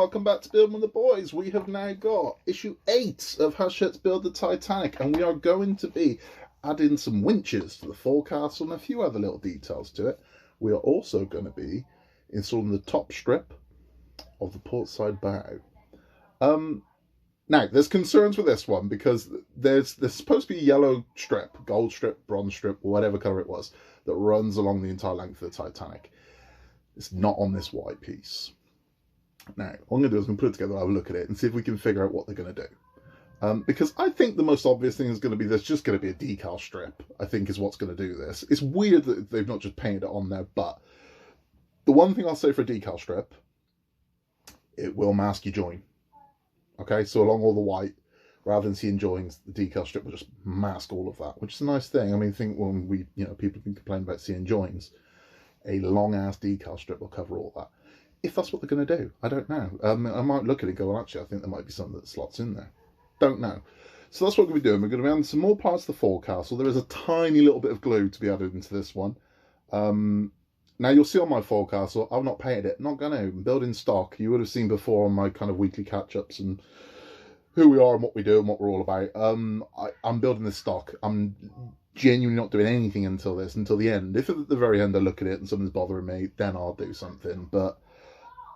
welcome back to Building with the Boys. We have now got issue 8 of Hachette's Build the Titanic, and we are going to be adding some winches to the forecastle and a few other little details to it. We are also going to be installing the top strip of the portside bow. Now, there's concerns with this one because there's supposed to be a yellow strip, gold strip, bronze strip, whatever colour it was, that runs along the entire length of the Titanic. It's not on this white piece. Now, what I'm going to do is I'm going to put it together, have a look at it, and see if we can figure out what they're going to do. Because I think the most obvious thing is going to be there's just going to be a decal strip, I think, is what's going to do this. It's weird that they've not just painted it on there, but the one thing I'll say for a decal strip, it will mask your join. Okay, so along all the white, rather than seeing joins, the decal strip will just mask all of that, which is a nice thing. I mean, I think when we, people can complain about seeing joins, a long-ass decal strip will cover all that. If that's what they're going to do, I don't know. I might look at it and go, well, actually, I think there might be something that slots in there. Don't know. So that's what we're going to be doing. We're going to be adding some more parts of the forecastle. There is a tiny little bit of glue to be added into this one. Now, you'll see on my forecastle, I've not painted it. Not going to. I'm building stock. You would have seen before on my kind of weekly catch-ups and who we are and what we do and what we're all about. I'm building this stock. I'm genuinely not doing anything until the end. If at the very end I look at it and something's bothering me, then I'll do something. But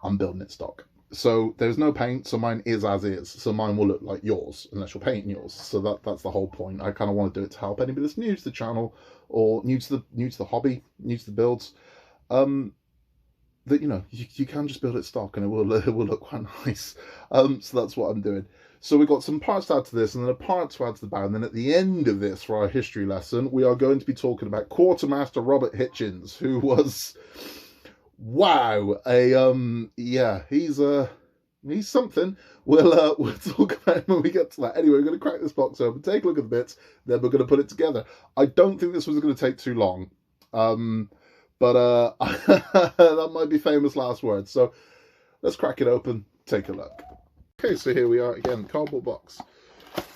I'm building it stock. So there's no paint, so mine is as is. So mine will look like yours, unless you're painting yours. So that's the whole point. I kind of want to do it to help anybody that's new to the channel or new to the hobby, new to the builds. That you can just build it stock and it will look quite nice. So that's what I'm doing. So we've got some parts to add to this, and then a part to add to the bow. And then at the end of this, for our history lesson, we are going to be talking about quartermaster Robert Hitchens, who was, wow, he's something. We'll talk about him when we get to that. Anyway, we're going to crack this box open, take a look at the bits, then we're going to put it together. I don't think this was going to take too long, but that might be famous last words. So let's crack it open, take a look. Okay, so here we are again, cardboard box.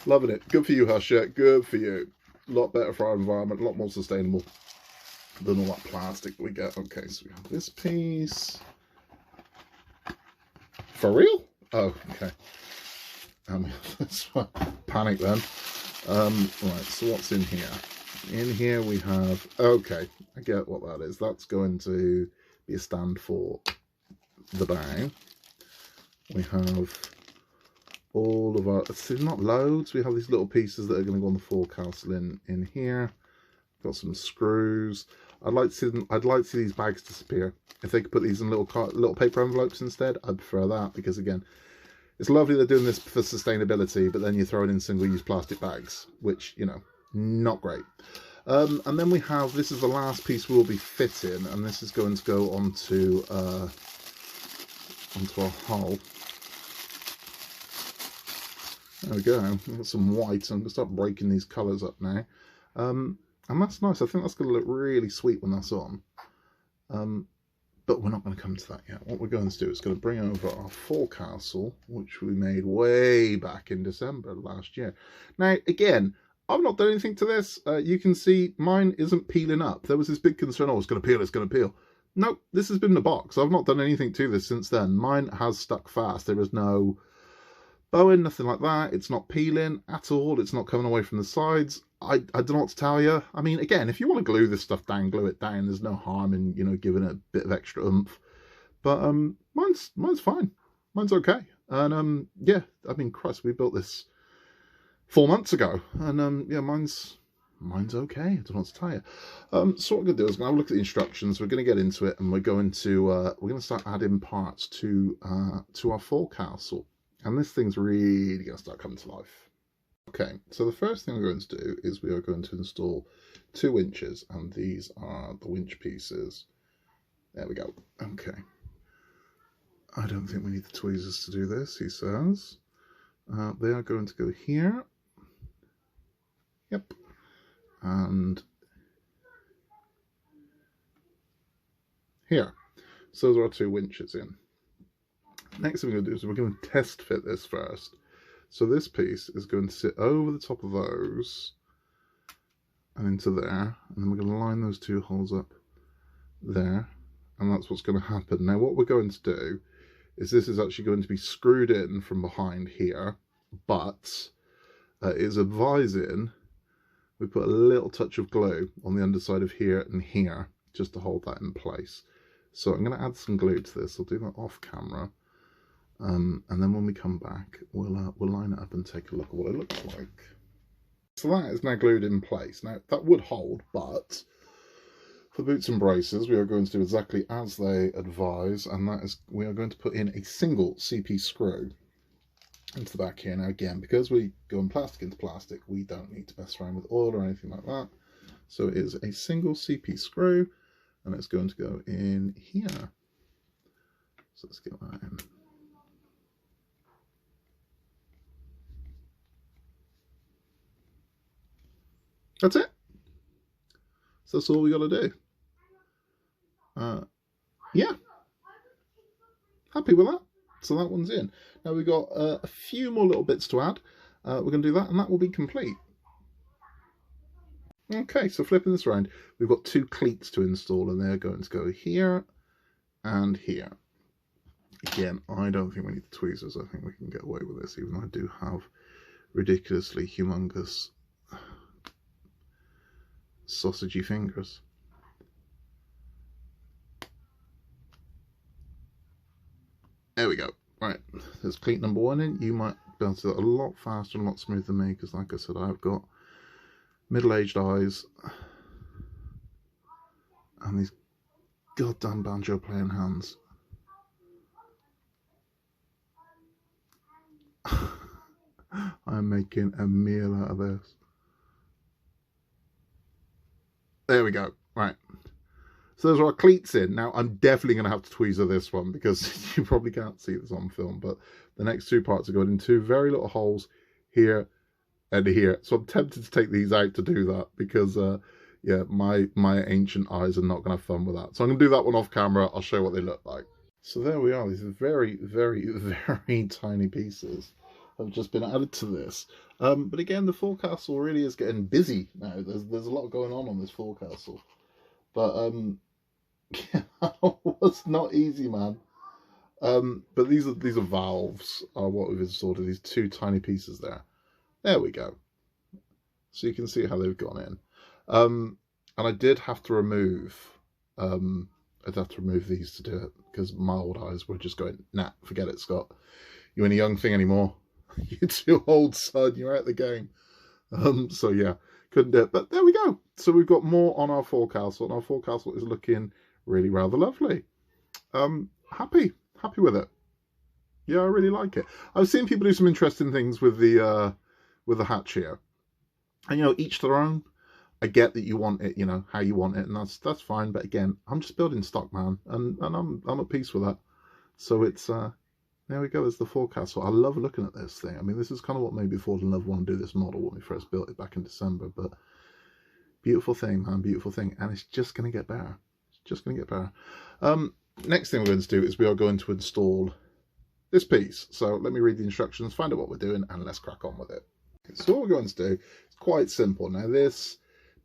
Loving it. Good for you, Hachette. Good for you. A lot better for our environment, a lot more sustainable than all that plastic we get. Okay, so we have this piece. For real? Oh, okay. This one. Panic then. Right, so what's in here? In here we have, okay, I get what that is. That's going to be a stand for the bow. We have all of our, not loads, we have these little pieces that are going to go on the forecastle in here. Got some screws. I'd like to see these bags disappear. If they could put these in little paper envelopes instead, I'd prefer that, because again, it's lovely they're doing this for sustainability, but then you're throwing in single-use plastic bags, which, not great. And then we have, this is the last piece we'll be fitting, and this is going to go onto our hull. There we go. We've got some white. I'm going to start breaking these colours up now. And that's nice. I think that's going to look really sweet when that's on. But we're not going to come to that yet. What we're going to do is going to bring over our forecastle, which we made way back in December last year. Now, again, I've not done anything to this. You can see mine isn't peeling up. There was this big concern, oh, it's going to peel, it's going to peel. No, this has been in the box. I've not done anything to this since then. Mine has stuck fast. There is no bowing, nothing like that. It's not peeling at all. It's not coming away from the sides. I don't know what to tell you. I mean, again, if you want to glue this stuff down, glue it down. There's no harm in, giving it a bit of extra oomph. But mine's fine. Mine's okay. And yeah, I mean, Christ, we built this 4 months ago, and yeah, mine's okay. I don't know what to tell you. So what we're gonna do is we're gonna have a look at the instructions. We're gonna get into it, and we're gonna start adding parts to our forecastle. And this thing's really going to start coming to life. Okay, so the first thing we're going to do is we are going to install 2 winches, and these are the winch pieces. There we go. Okay. I don't think we need the tweezers to do this, he says. They are going to go here. Yep. And here. So those are our 2 winches in. Next thing we're going to do is we're going to test fit this first. So this piece is going to sit over the top of those and into there, and then we're going to line those 2 holes up there, and that's what's going to happen. Now what we're going to do is this is actually going to be screwed in from behind here, but it is advising we put a little touch of glue on the underside of here and here just to hold that in place. So I'm going to add some glue to this. I'll do that off camera, and then when we come back, we'll line it up and take a look at what it looks like. So that is now glued in place. Now that would hold, but for boots and braces, we are going to do exactly as they advise, and that is we are going to put in a single CP screw into the back here. Now again, because we go in plastic into plastic, we don't need to mess around with oil or anything like that. So it is a single CP screw, and it's going to go in here. So let's get that in. That's it. So that's all we got to do. Yeah, happy with that. So that one's in. Now we've got a few more little bits to add. We're going to do that, and that will be complete. Okay, so flipping this around, we've got two cleats to install, and they're going to go here and here. Again, I don't think we need the tweezers. I think we can get away with this, even though I do have ridiculously humongous sausagey fingers. There we go. Right, there's cleat number one in. You might be able to do it a lot faster and a lot smoother than me, because like I said, I've got middle-aged eyes and these goddamn banjo playing hands. I'm making a meal out of this. There we go. Right. So those are our cleats in. Now, I'm definitely going to have to tweezer this one because you probably can't see this on film, but the next two parts are going in two very little holes here and here. So I'm tempted to take these out to do that because, yeah, my ancient eyes are not going to have fun with that. So I'm going to do that one off camera. I'll show you what they look like. So there we are. These are very, very, very tiny pieces have just been added to this. But again, the forecastle really is getting busy now. There's a lot going on this forecastle. But yeah, it was not easy, man. But these are valves are what we've installed. These two tiny pieces there. There we go. So you can see how they've gone in. And I did have to remove. I'd have to remove these to do it because my old eyes were just going, nah, forget it, Scott. You ain't a young thing anymore. You're too old, son. You're out of the game. So yeah, couldn't do it. But there we go. So we've got more on our forecastle, and our forecastle is looking really rather lovely. Happy with it. Yeah, I really like it. I've seen people do some interesting things with the hatch here, and you know, each their own. I get that you want it, you know, how you want it, and that's fine. But again, I'm just building stock, man, and I'm at peace with that. So it's there we go. There's the forecastle. I love looking at this thing. I mean, this is kind of what made me fall in love want to do this model when we first built it back in December. But beautiful thing, man, beautiful thing, and it's just going to get better. It's just going to get better. Next thing we're going to do is we are going to install this piece. So let me read the instructions, find out what we're doing, and let's crack on with it. So what we're going to do is quite simple. Now this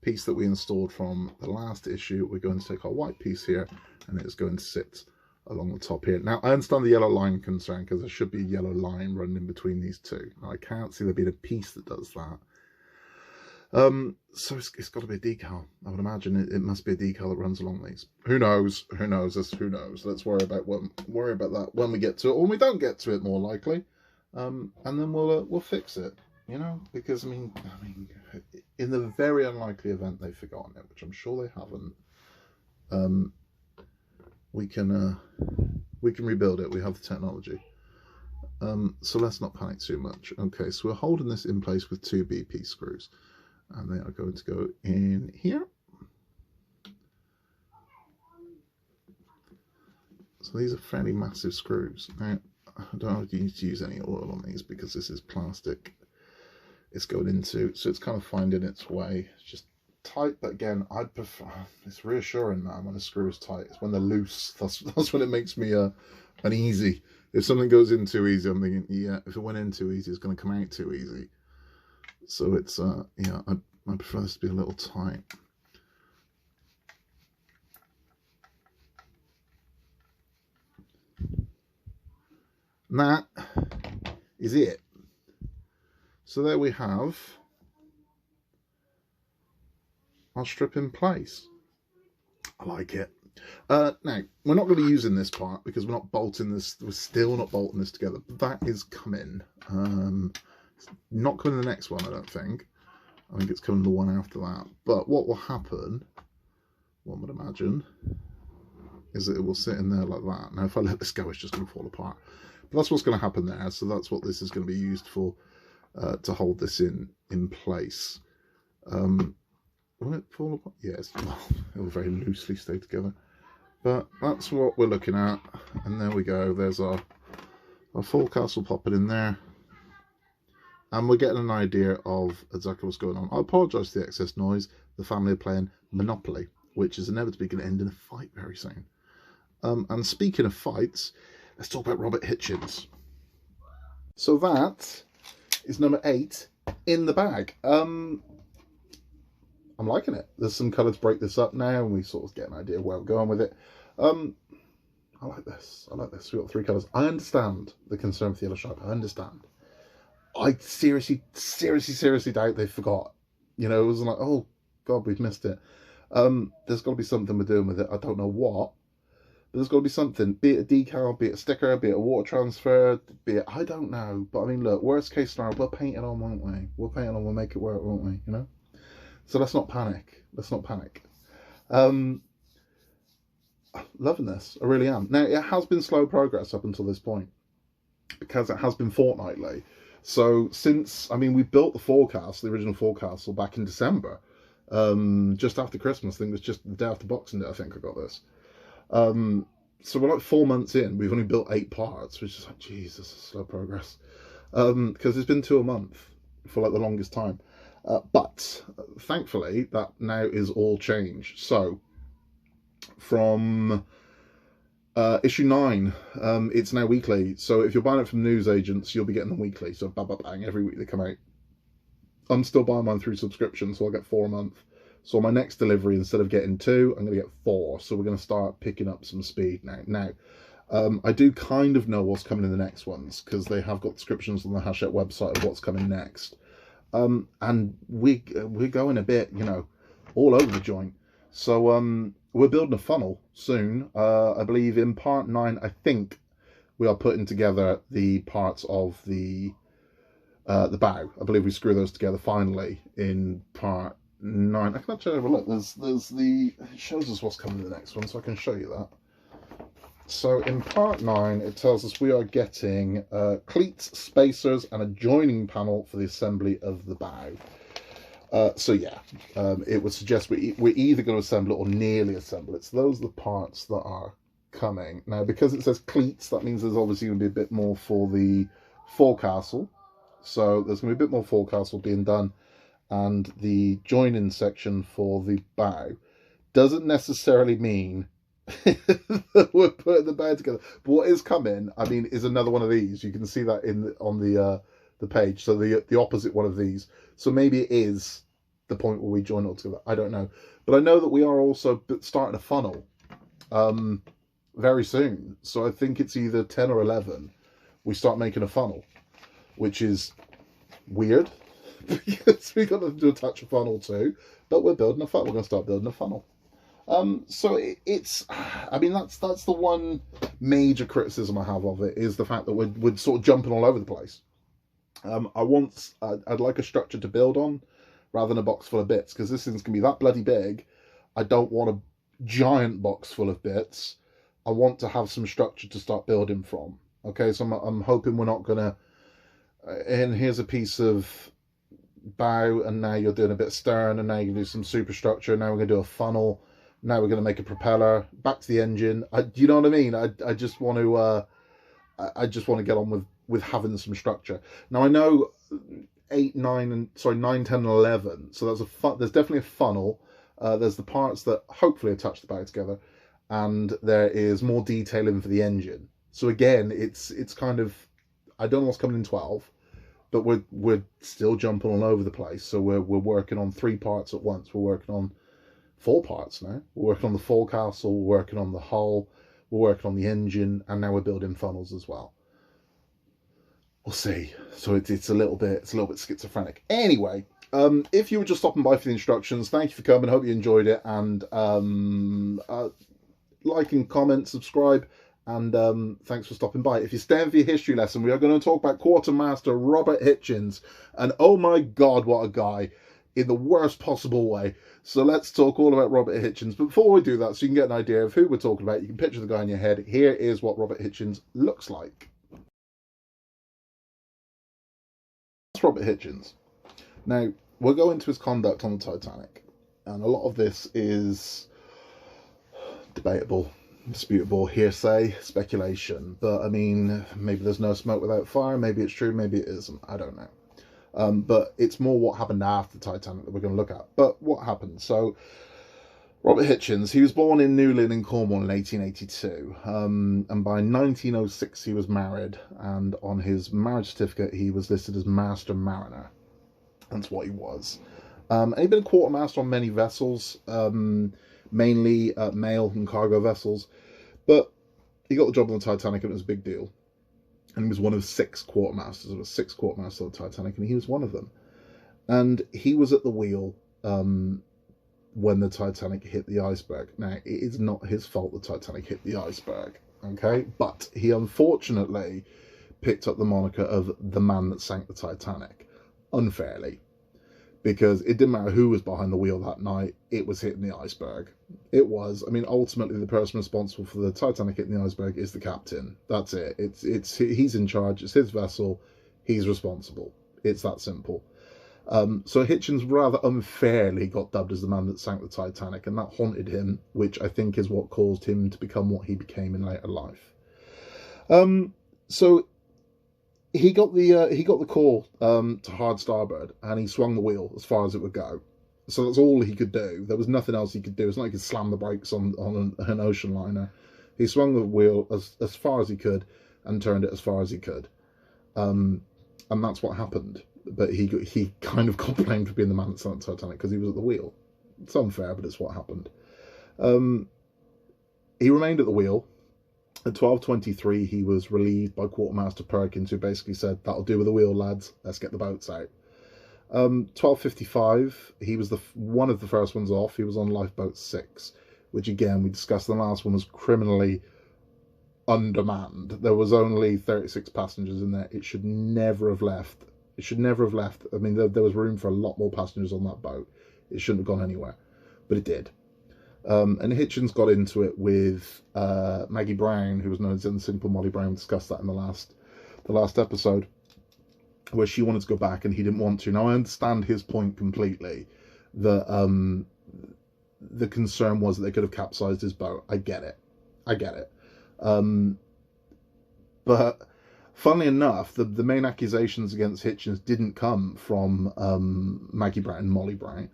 piece that we installed from the last issue, we're going to take our white piece here, and it's going to sit along the top here. Now I understand the yellow line concern because there should be a yellow line running in between these two. Now, I can't see there being a piece that does that. So it's got to be a decal. I would imagine it must be a decal that runs along these. Who knows? Who knows? Who knows? Let's worry about that when we get to it, or when we don't get to it, more likely. And then we'll fix it. You know, because I mean, in the very unlikely event they've forgotten it, which I'm sure they haven't, we can rebuild it. We have the technology. So let's not panic too much. Okay, so we're holding this in place with two BP screws, and they are going to go in here. So these are fairly massive screws. Now, I don't need to use any oil on these because this is plastic. It's going into, so it's kind of finding its way. It's just tight, but again, I prefer, it's reassuring, man, when a screw is tight. It's when they're loose, that's when it makes me uneasy. If something goes in too easy, I'm thinking, yeah, if it went in too easy, it's going to come out too easy. So it's, yeah, I prefer this to be a little tight. And that is it. So there we have our strip in place. I like it. Now, we're not going to be using this part because we're not bolting this, we're still not bolting this together, but that is coming. It's not coming the next one, I don't think. I think it's coming the one after that. But what will happen, one would imagine, is that it will sit in there like that. Now, if I let this go, it's just going to fall apart. But that's what's going to happen there. So that's what this is going to be used for, to hold this in place. Will it fall apart? Yes, well, it will very loosely stay together. But that's what we're looking at. And there we go. There's our forecastle popping in there. And we're getting an idea of exactly what's going on. I apologise for the excess noise. The family are playing Monopoly, which is inevitably going to end in a fight very soon. And speaking of fights, let's talk about Robert Hitchens. So that is number 8 in the bag. I'm liking it. There's some colour to break this up now, and we sort of get an idea of where we're going with it. I like this. I like this. We've got 3 colours. I understand the concern with the yellow stripe. I understand. I seriously doubt they forgot. You know, it was like, oh God, we've missed it. There's got to be something we're doing with it. I don't know what, but there's got to be something. Be it a decal, be it a sticker, be it a water transfer, be it, I don't know. But I mean, look, worst case scenario, we'll paint it on, won't we? We'll paint it on, we'll make it work, won't we? You know? So let's not panic. Let's not panic. Loving this. I really am. Now, it has been slow progress up until this point because it has been fortnightly. So since, I mean, we built the forecastle, the original forecastle, back in December, just after Christmas. I think it was just the day after Boxing Day, I think I got this. So we're like 4 months in. We've only built 8 parts, which is like, Jesus, slow progress. Because it's been 2 a month for like the longest time. But thankfully, that now is all changed. So from issue 9, it's now weekly. So if you're buying it from news agents, you'll be getting them weekly. So bang, bang, bang, every week they come out. I'm still buying mine through subscription, so I'll get 4 a month. So on my next delivery, instead of getting 2, I'm going to get 4. So we're going to start picking up some speed now. Now, I do kind of know what's coming in the next ones, because they have got descriptions on the Hachette website of what's coming next. And we're going a bit, you know, all over the joint. So we're building a funnel soon. I believe in part 9, I think we are putting together the parts of the bow. I believe we screw those together finally in part 9. I can actually have a look. There's the, it shows us what's coming in the next one, so I can show you that. So in part 9, it tells us we are getting cleats, spacers, and a joining panel for the assembly of the bow. So yeah, it would suggest we're either going to assemble it or nearly assemble it. So those are the parts that are coming. Now, because it says cleats, that means there's obviously going to be a bit more for the forecastle. So there's going to be a bit more forecastle being done. And the joining section for the bow doesn't necessarily mean that we're putting the bow together. But what is coming, I mean, is another one of these. You can see that on the page. So the opposite one of these. So maybe it is the point where we join it all together. I don't know. But I know that we are also starting a funnel very soon. So I think it's either 10 or 11 we start making a funnel, which is weird because we got to do attach a funnel too. But we're building a funnel. We're going to start building a funnel. So it's, I mean, that's the one major criticism I have of it, is the fact that we're sort of jumping all over the place. I'd like a structure to build on rather than a box full of bits, because this thing's gonna be that bloody big. I don't want a giant box full of bits. I want to have some structure to start building from. Okay, so I'm hoping we're not gonna, and here's a piece of bow, and now you're doing a bit of stern, and now you can do some superstructure. Now we're gonna do a funnel. Now we're gonna make a propeller. Back to the engine. You know what I mean? I just want to get on with having some structure. Now I know 9, 10, and 11. So there's definitely a funnel. There's the parts that hopefully attach the bow together, and there is more detailing for the engine. So again, it's kind of, I don't know what's coming in 12, but we're still jumping all over the place. So we're working on 3 parts at once. We're working on 4 parts now. We're working on the forecastle, we're working on the hull, we're working on the engine, and now we're building funnels as well. we'll see. So it's a little bit schizophrenic. Anyway, if you were just stopping by for the instructions, thank you for coming. Hope you enjoyed it, and like and comment, subscribe, and thanks for stopping by. If you're staying for your history lesson, we are going to talk about quartermaster Robert Hitchens, and oh my god, what a guy, in the worst possible way. So let's talk all about Robert Hitchens. But before we do that, so you can get an idea of who we're talking about, you can picture the guy in your head. Here is what Robert Hitchens looks like. That's Robert Hitchens. Now, we'll go into his conduct on the Titanic, and a lot of this is debatable, disputable, hearsay, speculation. But I mean, maybe there's no smoke without fire. Maybe it's true, maybe it isn't. I don't know. But it's more what happened after the Titanic that we're going to look at. But what happened? So, Robert Hitchens, he was born in Newlyn in Cornwall in 1882. And by 1906 he was married. And on his marriage certificate he was listed as Master Mariner. That's what he was. And he'd been a quartermaster on many vessels, mainly mail and cargo vessels. But he got the job on the Titanic and it was a big deal. And he was one of 6 quartermasters. There were 6 quartermasters on the Titanic, and he was one of them. And he was at the wheel when the Titanic hit the iceberg. Now, it is not his fault the Titanic hit the iceberg, okay? But he unfortunately picked up the moniker of the man that sank the Titanic, unfairly. Because it didn't matter who was behind the wheel that night, it was hitting the iceberg. It was. I mean, ultimately, the person responsible for the Titanic hitting the iceberg is the captain. That's it. He's in charge. It's his vessel. He's responsible. It's that simple. So Hitchens rather unfairly got dubbed as the man that sank the Titanic, and that haunted him, which I think is what caused him to become what he became in later life. So he got the call to hard starboard, and he swung the wheel as far as it would go. So that's all he could do. There was nothing else he could do. It's not like he could slam the brakes on an ocean liner. He swung the wheel as far as he could and turned it as far as he could. And that's what happened. But he kind of got blamed for being the man that sank the Titanic because he was at the wheel. It's unfair, but it's what happened. He remained at the wheel. At 12:23, he was relieved by Quartermaster Perkins, who basically said, "That'll do with the wheel, lads. Let's get the boats out." 12:55, he was one of the first ones off. He was on lifeboat 6, which again we discussed. The last one was criminally undermanned. There was only 36 passengers in there. It should never have left. It should never have left. I mean, there was room for a lot more passengers on that boat. It shouldn't have gone anywhere, but it did. And Hitchens got into it with Maggie Brown, who was known as Simple Molly Brown. We discussed that in the last episode, where she wanted to go back and he didn't want to. Now, I understand his point completely, that the concern was that they could have capsized his boat. I get it. But funnily enough, the main accusations against Hitchens didn't come from Maggie Brown and Molly Brown.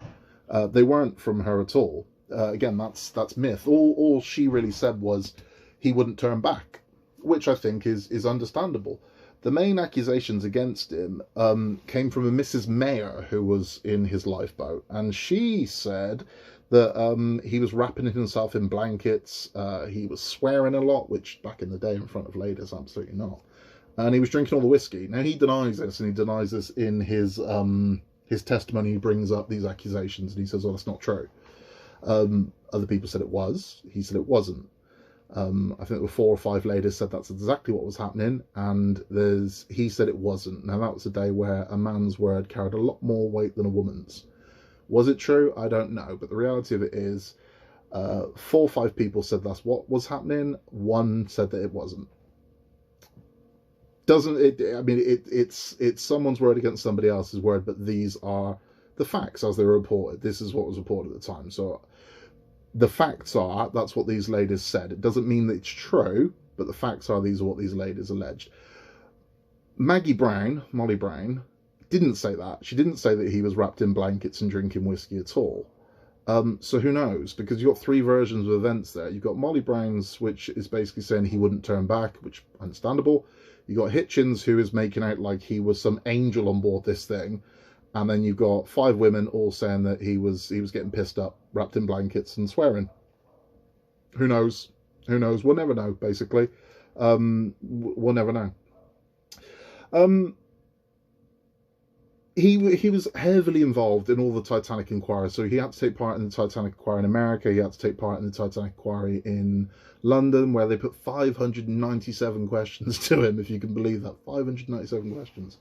They weren't from her at all. Again, that's myth. All she really said was he wouldn't turn back, which I think is understandable. The main accusations against him came from a Mrs. Mayer, who was in his lifeboat, and she said that he was wrapping himself in blankets, he was swearing a lot, which back in the day in front of ladies, absolutely not, and he was drinking all the whiskey. Now, he denies this, and he denies this in his testimony. He brings up these accusations, and he says, "Oh, that's not true." Other people said it was. He said it wasn't. I think there were 4 or 5 ladies said that's exactly what was happening, and he said it wasn't. Now, that was a day where a man's word carried a lot more weight than a woman's. Was it true? I don't know, but the reality of it is 4 or 5 people said that's what was happening. 1 said that it wasn't. Doesn't it? I mean, it's someone's word against somebody else's word, but these are the facts as they were reported. This is what was reported at the time. So the facts are, that's what these ladies said. It doesn't mean that it's true, but the facts are, these are what these ladies alleged. Maggie Brown, Molly Brown, didn't say that. She didn't say that he was wrapped in blankets and drinking whiskey at all. So who knows? Because you've got 3 versions of events there. You've got Molly Brown's, which is basically saying he wouldn't turn back, which understandable. You got Hitchens, who is making out like he was some angel on board this thing. And then you've got 5 women all saying that he was getting pissed up, wrapped in blankets and swearing. Who knows? Who knows? We'll never know, basically. We'll never know. Um, he was heavily involved in all the Titanic inquiries. So he had to take part in the Titanic inquiry in America. He had to take part in the Titanic inquiry in London, where they put 597 questions to him, if you can believe that. 597 questions.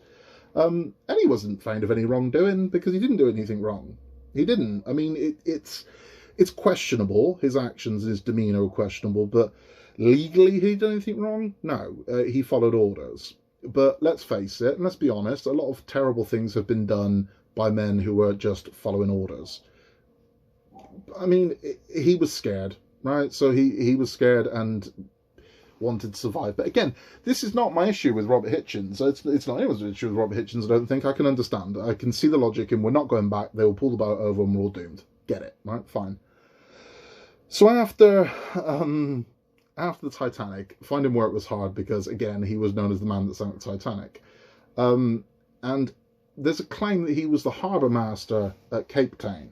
And he wasn't found of any wrongdoing because he didn't do anything wrong. He didn't. I mean, it's questionable. His actions, his demeanour were questionable, but legally he did anything wrong? No. He followed orders. But let's face it, and let's be honest, a lot of terrible things have been done by men who were just following orders. I mean, he was scared, right? So he was scared and wanted to survive. But again, this is not my issue with Robert Hitchens. It's not anyone's issue with Robert Hitchens, I don't think. I can understand. I can see the logic in we're not going back. They will pull the boat over and we're all doomed. Get it, right? Fine. So after the Titanic, finding work was hard because, again, he was known as the man that sank the Titanic. And there's a claim that he was the harbour master at Cape Town.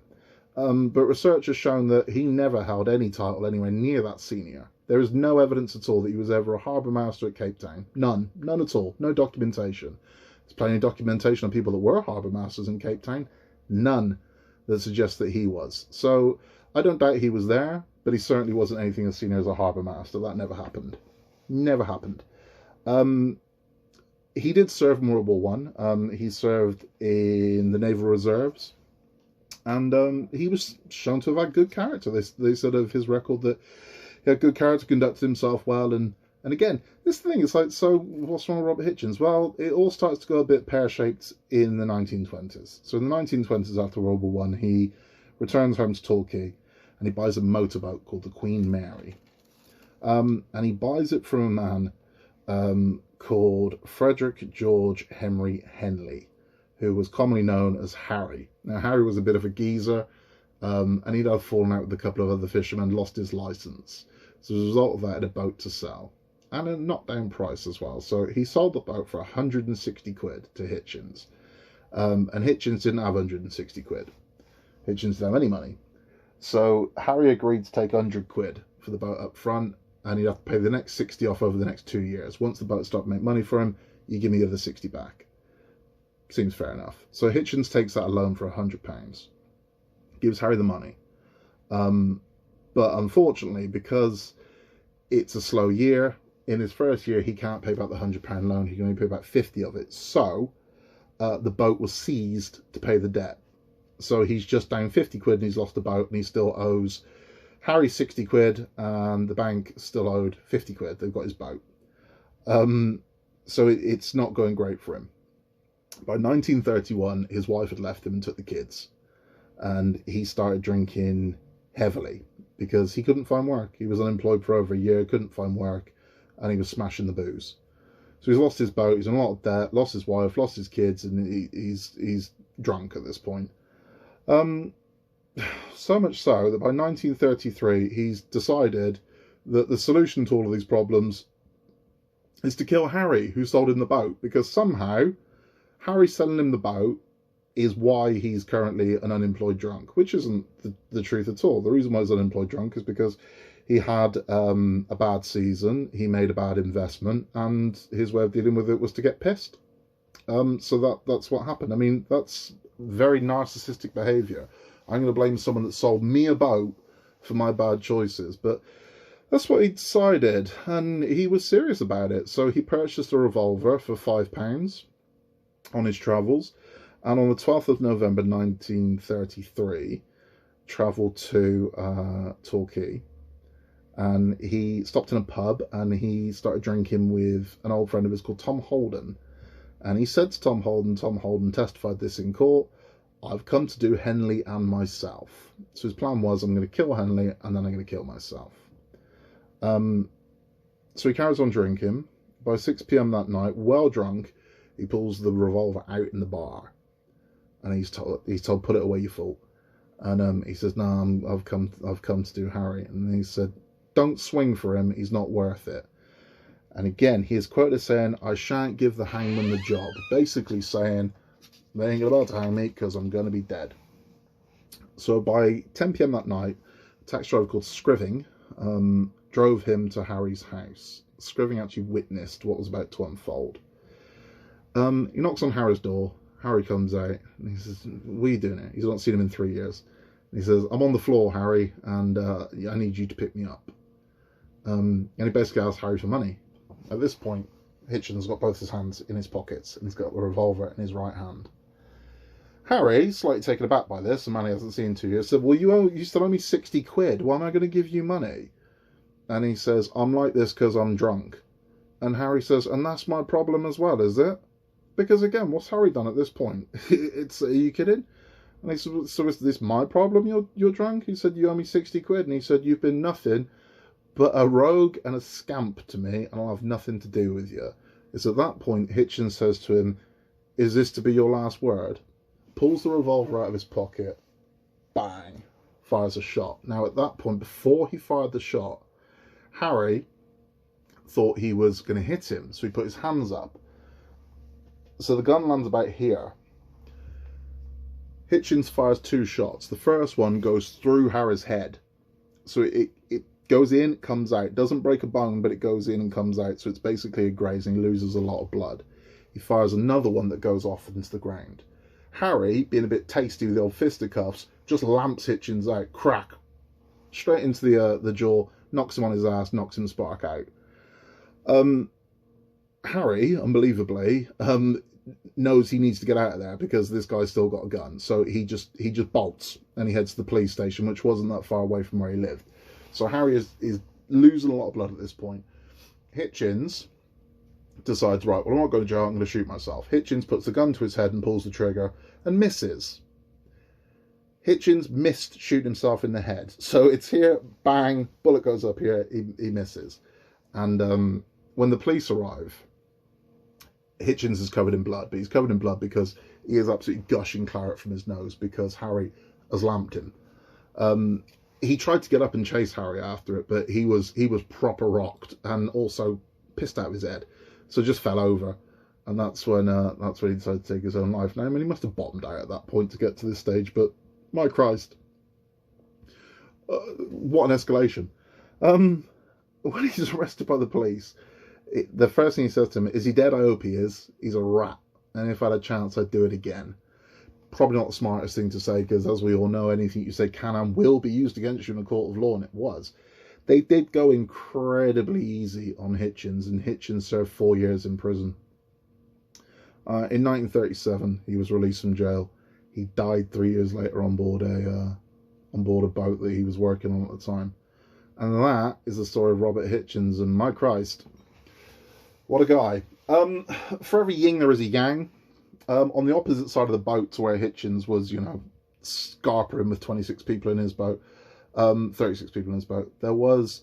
But research has shown that he never held any title anywhere near that senior. There is no evidence at all that he was ever a harbour master at Cape Town. None. None at all. No documentation. There's plenty of documentation on people that were harbour masters in Cape Town. None that suggests that he was. So I don't doubt he was there, but he certainly wasn't anything as senior as a harbour master. That never happened. Never happened. He did serve in World War One. He served in the Naval Reserves. And he was shown to have had good character. They said of his record that he had good character, conducted himself well, and again, this thing is like, so what's wrong with Robert Hitchens? Well, it all starts to go a bit pear-shaped in the 1920s. So in the 1920s, after World War One, he returns home to Torquay, and he buys a motorboat called the Queen Mary. And he buys it from a man called Frederick George Henry Henley, who was commonly known as Harry. Now, Harry was a bit of a geezer, and he'd had fallen out with a couple of other fishermen, lost his licence. So as a result of that, he had a boat to sell, and a knockdown price as well. So he sold the boat for 160 quid to Hitchens. And Hitchens didn't have 160 quid. Hitchens didn't have any money. So Harry agreed to take 100 quid for the boat up front, and he'd have to pay the next 60 off over the next 2 years. Once the boat started to make money for him, you give me the other 60 back. Seems fair enough. So Hitchens takes that loan for £100, gives Harry the money. But unfortunately, because it's a slow year, in his first year, he can't pay back the £100 loan. He can only pay back 50 of it. So the boat was seized to pay the debt. So he's just down 50 quid and he's lost the boat, and he still owes Harry 60 quid and the bank still owed 50 quid. They've got his boat. So it's not going great for him. By 1931, his wife had left him and took the kids. And he started drinking heavily because he couldn't find work. He was unemployed for over a year, couldn't find work, and he was smashing the booze. So he's lost his boat, he's in a lot of debt, lost his wife, lost his kids, and he's drunk at this point. So much so that by 1933, he's decided that the solution to all of these problems is to kill Harry, who sold him the boat, because somehow Harry selling him the boat is why he's currently an unemployed drunk, which isn't the truth at all. The reason why he's unemployed drunk is because he had a bad season, he made a bad investment, and his way of dealing with it was to get pissed. So that's what happened. I mean, that's very narcissistic behaviour. I'm going to blame someone that sold me a boat for my bad choices, but that's what he decided, and he was serious about it. So he purchased a revolver for £5 on his travels, and on the 12th of November 1933 travelled to Torquay, and he stopped in a pub and he started drinking with an old friend of his called Tom Holden. And he said to Tom Holden testified this in court, "I've come to do Henley and myself." So his plan was, I'm going to kill Henley and then I'm going to kill myself. So he carries on drinking. By 6 p.m. that night, well drunk, he pulls the revolver out in the bar, and he's told, "Put it away, you fool." And he says, "No, I've come to do Harry." And he said, "Don't swing for him. He's not worth it." And again, he is quoted as saying, "I shan't give the hangman the job," basically saying, "They ain't about to hang me because I'm going to be dead." So by 10 p.m. that night, a taxi driver called Scriving drove him to Harry's house. Scriving actually witnessed what was about to unfold. He knocks on Harry's door. Harry comes out and he says, "What are you doing here?" He's not seen him in 3 years. And he says, "I'm on the floor, Harry, and I need you to pick me up." And he basically asks Harry for money. At this point, Hitchens got both his hands in his pockets and he's got the revolver in his right hand. Harry, slightly taken aback by this, a man he hasn't seen in 2 years, said, "Well, you still owe me 60 quid. Why am I going to give you money?" And he says, "I'm like this because I'm drunk." And Harry says, "And that's my problem as well, is it?" Because again, what's Harry done at this point? Are you kidding? And he said, "So is this my problem? You're drunk?" He said, "You owe me 60 quid. And he said, "You've been nothing but a rogue and a scamp to me, and I'll have nothing to do with you." It's at that point Hitchens says to him, "Is this to be your last word?" Pulls the revolver out of his pocket, bang, fires a shot. Now at that point, before he fired the shot, Harry thought he was going to hit him, so he put his hands up. So the gun lands about here. Hitchens fires 2 shots. The first one goes through Harry's head. So it goes in, comes out. Doesn't break a bone, but it goes in and comes out. So it's basically a graze and he loses a lot of blood. He fires another one that goes off into the ground. Harry, being a bit tasty with the old fisticuffs, just lamps Hitchens out. Crack. Straight into the jaw. Knocks him on his ass. Knocks him spark out. Harry, unbelievably, knows he needs to get out of there because this guy's still got a gun. So he just bolts and he heads to the police station, which wasn't that far away from where he lived. So Harry is losing a lot of blood at this point. Hitchens decides, right, well, I'm not going to jail, I'm going to shoot myself. Hitchens puts the gun to his head and pulls the trigger and misses. Hitchens missed shooting himself in the head. So it's here, bang, bullet goes up here, he misses. And when the police arrive, Hitchens is covered in blood, but he's covered in blood because he is absolutely gushing claret from his nose because Harry has lamped him. He tried to get up and chase Harry after it, but he was proper rocked and also pissed out of his head, so just fell over, and that's when he decided to take his own life. Now, I mean, he must have bottomed out at that point to get to this stage, but my Christ, what an escalation! When he's arrested by the police, the first thing he says to him, "Is he dead? I hope he is. He's a rat. And if I had a chance, I'd do it again." Probably not the smartest thing to say, because as we all know, anything you say can and will be used against you in a court of law, and it was. They did go incredibly easy on Hitchens, and Hitchens served 4 years in prison. In 1937, he was released from jail. He died 3 years later on board a boat that he was working on at the time. And that is the story of Robert Hitchens, and my Christ, what a guy. For every yin there is a yang. On the opposite side of the boat to where Hitchens was, scarpering with 26 people in his boat, 36 people in his boat, there was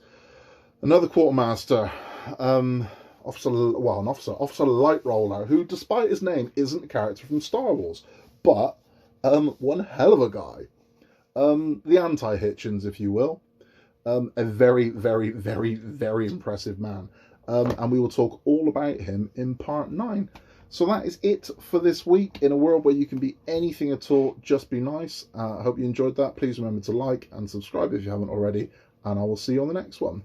another quartermaster, Officer Light Roller, who, despite his name, isn't a character from Star Wars, but one hell of a guy. The anti-Hitchens, if you will. A very, very, very, very impressive man. And we will talk all about him in part 9. So that is it for this week. In a world where you can be anything at all, just be nice. I hope you enjoyed that. Please remember to like and subscribe if you haven't already. And I will see you on the next one.